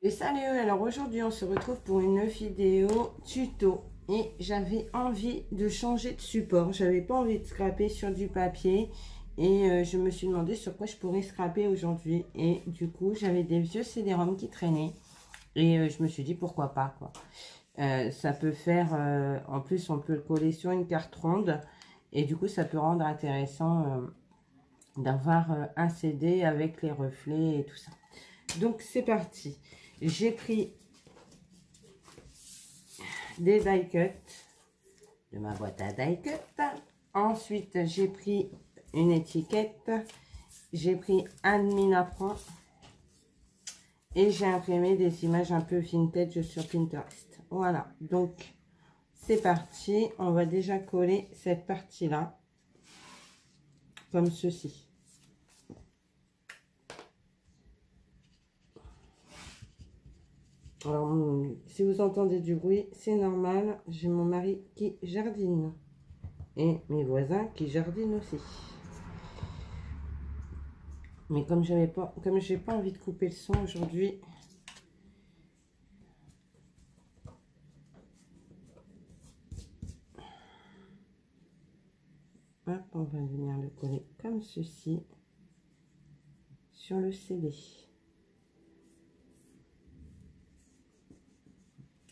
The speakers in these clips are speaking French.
Et salut, alors aujourd'hui on se retrouve pour une vidéo tuto et j'avais envie de changer de support, j'avais pas envie de scraper sur du papier et je me suis demandé sur quoi je pourrais scraper aujourd'hui et du coup j'avais des vieux CD-ROM qui traînaient et je me suis dit pourquoi pas quoi. Ça peut faire, en plus on peut le coller sur une carte ronde et du coup ça peut rendre intéressant d'avoir un CD avec les reflets et tout ça. Donc c'est parti. J'ai pris des die cut de ma boîte à die cut. Ensuite, j'ai pris une étiquette. J'ai pris un demi-napperon. Et j'ai imprimé des images un peu vintage sur Pinterest. Voilà, donc c'est parti. On va déjà coller cette partie-là, comme ceci. Alors, si vous entendez du bruit, c'est normal. J'ai mon mari qui jardine. Et mes voisins qui jardinent aussi. Mais comme j'ai pas envie de couper le son aujourd'hui, hop, on va venir le coller comme ceci sur le CD.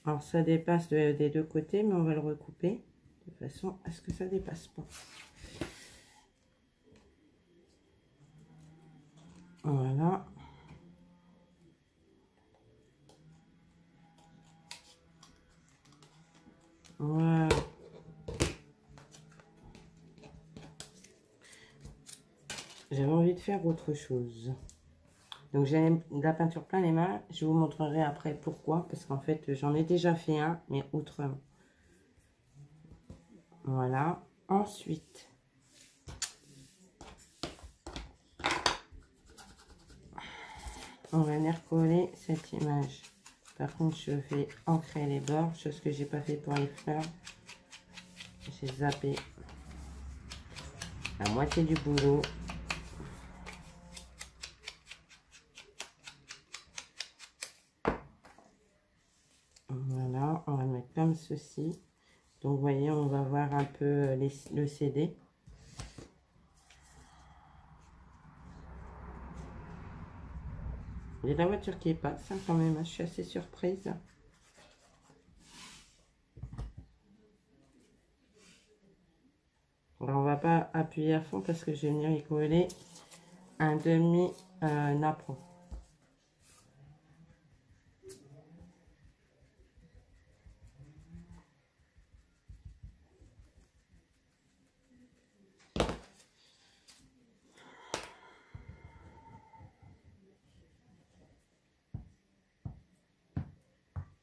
Alors ça dépasse des deux côtés, mais on va le recouper de façon à ce que ça dépasse pas. Voilà. Voilà. J'avais envie de faire autre chose. Donc j'ai de la peinture plein les mains. Je vous montrerai après pourquoi. Parce qu'en fait j'en ai déjà fait un, mais autrement. Voilà. Ensuite, on va venir coller cette image. Par contre, je vais ancrer les bords, chose que j'ai pas fait pour les fleurs. J'ai zappé la moitié du boulot. Voilà, on va mettre comme ceci. Donc, vous voyez, on va voir un peu le CD. Il y a la voiture qui passe, hein, quand même, je suis assez surprise. Alors, on va pas appuyer à fond parce que je vais venir y coller un demi-napperon.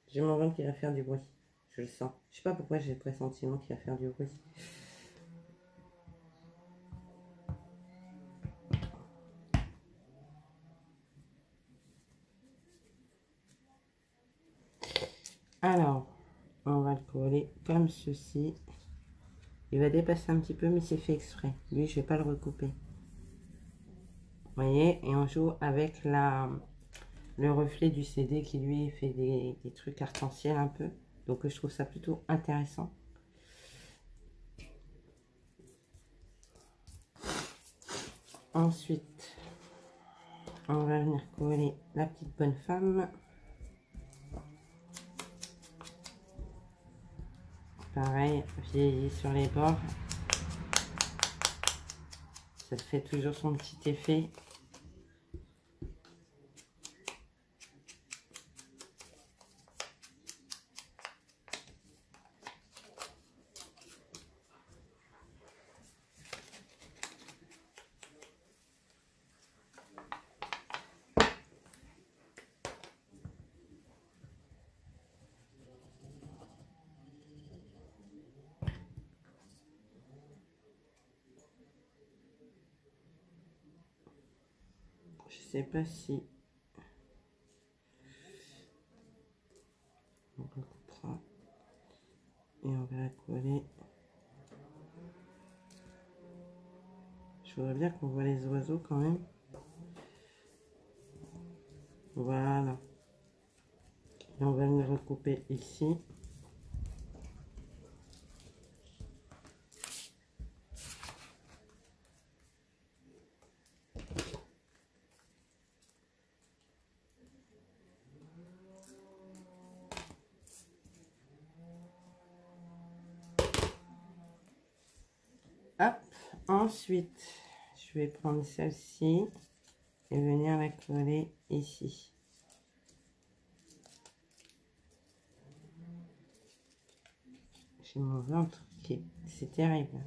J'ai mon ventre qui va faire du bruit. Je le sens. Je sais pas pourquoi j'ai le pressentiment qu'il va faire du bruit. Alors, on va le coller comme ceci. Il va dépasser un petit peu, mais c'est fait exprès. Lui, je vais pas le recouper. Vous voyez, et on joue avec le reflet du CD qui lui fait des trucs arc-en-ciel un peu. Donc je trouve ça plutôt intéressant. Ensuite, on va venir coller la petite bonne femme. Pareil, vieilli sur les bords. Ça fait toujours son petit effet. Je sais pas si on recoupera et on va la coller. Je voudrais bien qu'on voit les oiseaux quand même. Voilà. Et on va venir recouper ici. Hop, ensuite, je vais prendre celle-ci et venir la coller ici. J'ai mon ventre qui c'est terrible.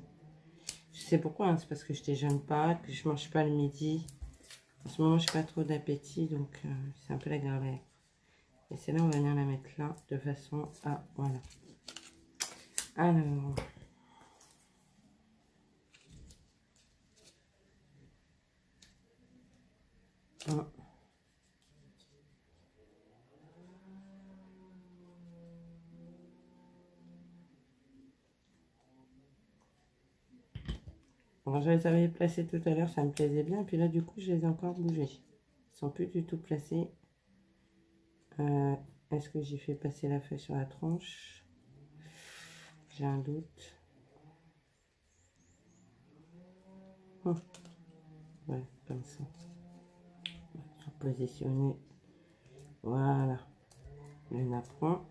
Je sais pourquoi, hein, c'est parce que je déjeune pas, que je mange pas le midi. En ce moment, je n'ai pas trop d'appétit, donc c'est un peu la galère. Et c'est là, on va venir la mettre là, de façon à... Voilà. Alors... Alors, je les avais placés tout à l'heure, ça me plaisait bien. Puis là, du coup, je les ai encore bougés. Ils sont plus du tout placés. Est-ce que j'ai fait passer la feuille sur la tranche? J'ai un doute. Ouais, comme ça. Je vais positionner. Voilà. Le napperon.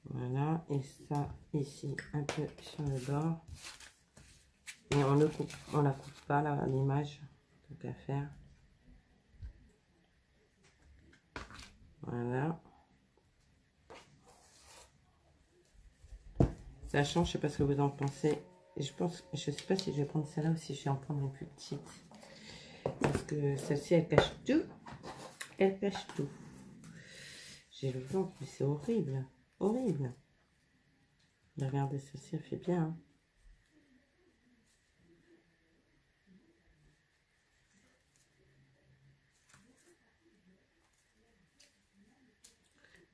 Voilà. Et ça, ici, un peu sur le bord. Et on ne coupe, on la coupe pas, là, l'image. Tant qu'à faire. Voilà. Ça change, je sais pas ce que vous en pensez. Je pense, je sais pas si je vais prendre celle-là ou si je vais en prendre une plus petite. Parce que celle-ci, elle cache tout. Elle cache tout. J'ai le ventre, mais c'est horrible. Horrible. Regardez, celle-ci, elle fait bien. Hein.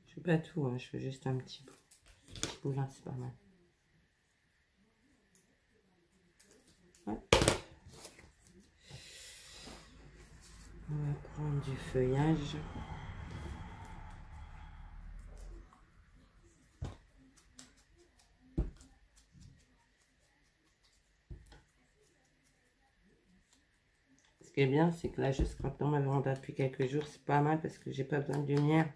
Je fais pas tout, hein, je fais juste un petit bout. Un petit bout là, c'est pas mal. Ouais. On va prendre du feuillage. Ce qui est bien, c'est que là, je scrape dans ma véranda depuis quelques jours. C'est pas mal parce que j'ai pas besoin de lumière.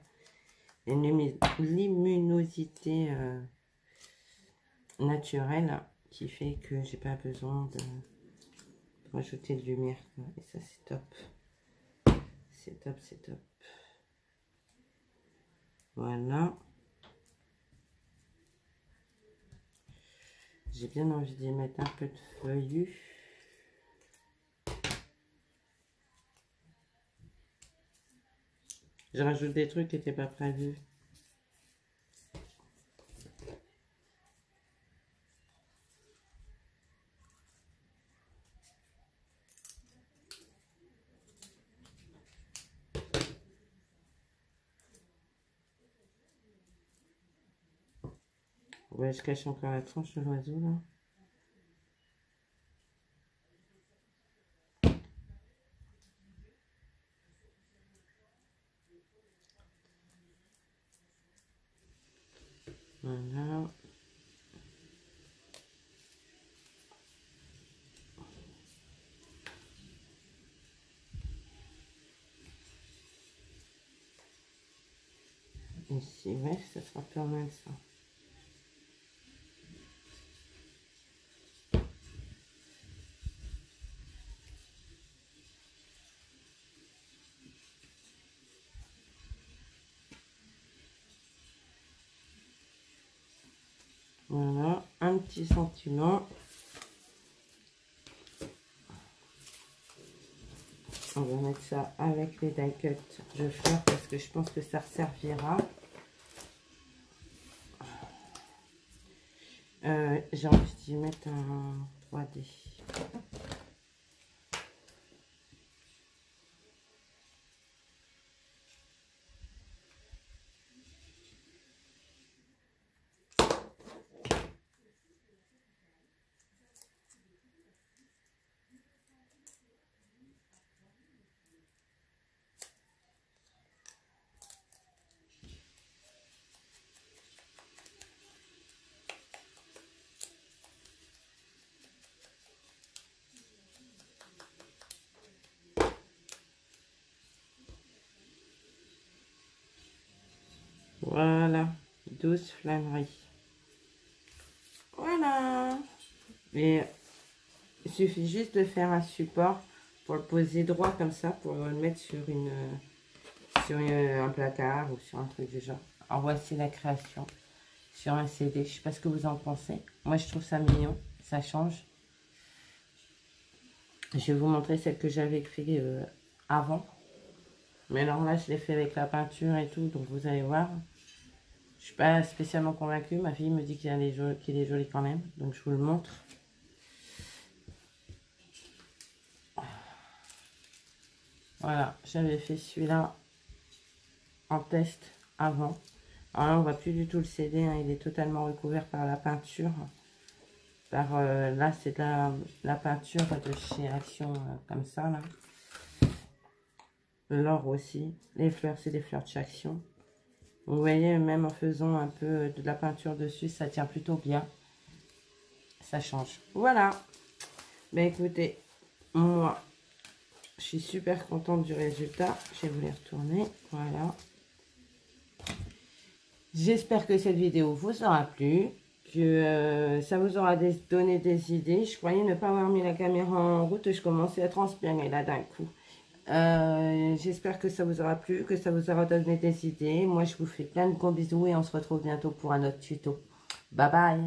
Et une luminosité naturelle qui fait que j'ai pas besoin de rajouter de lumière. Et ça, c'est top. C'est top, c'est top. Voilà. J'ai bien envie d'y mettre un peu de feuillu. Je rajoute des trucs qui n'étaient pas prévus. Ouais, je cache encore la tranche de l'oiseau là. Voilà. Ici, ouais, ça sera pas mal ça. Voilà, un petit sentiment. On va mettre ça avec les die cuts de fleurs parce que je pense que ça servira. J'ai envie d'y mettre un 3D. Voilà, 12 flâneries. Voilà. Et il suffit juste de faire un support pour le poser droit comme ça, pour le mettre sur un placard ou sur un truc du genre. Alors voici la création sur un CD. Je sais pas ce que vous en pensez. Moi je trouve ça mignon, ça change. Je vais vous montrer celle que j'avais fait avant. Mais alors là je l'ai fait avec la peinture et tout, donc vous allez voir. Je suis pas spécialement convaincue. Ma fille me dit qu'il est joli quand même, donc je vous le montre. Voilà, j'avais fait celui-là en test avant. Alors là, on voit plus du tout le CD, hein, il est totalement recouvert par la peinture. Là, c'est de la peinture de chez Action, comme ça, là. L'or aussi. Les fleurs, c'est des fleurs de chez Action. Vous voyez, même en faisant un peu de la peinture dessus, ça tient plutôt bien. Ça change. Voilà. Ben écoutez, moi, je suis super contente du résultat. Je vais vous les retourner. Voilà. J'espère que cette vidéo vous aura plu, que ça vous aura donné des idées. Je croyais ne pas avoir mis la caméra en route et je commençais à transpirer là d'un coup. J'espère que ça vous aura plu, que ça vous aura donné des idées. Moi, je vous fais plein de gros bisous et on se retrouve bientôt pour un autre tuto. Bye bye!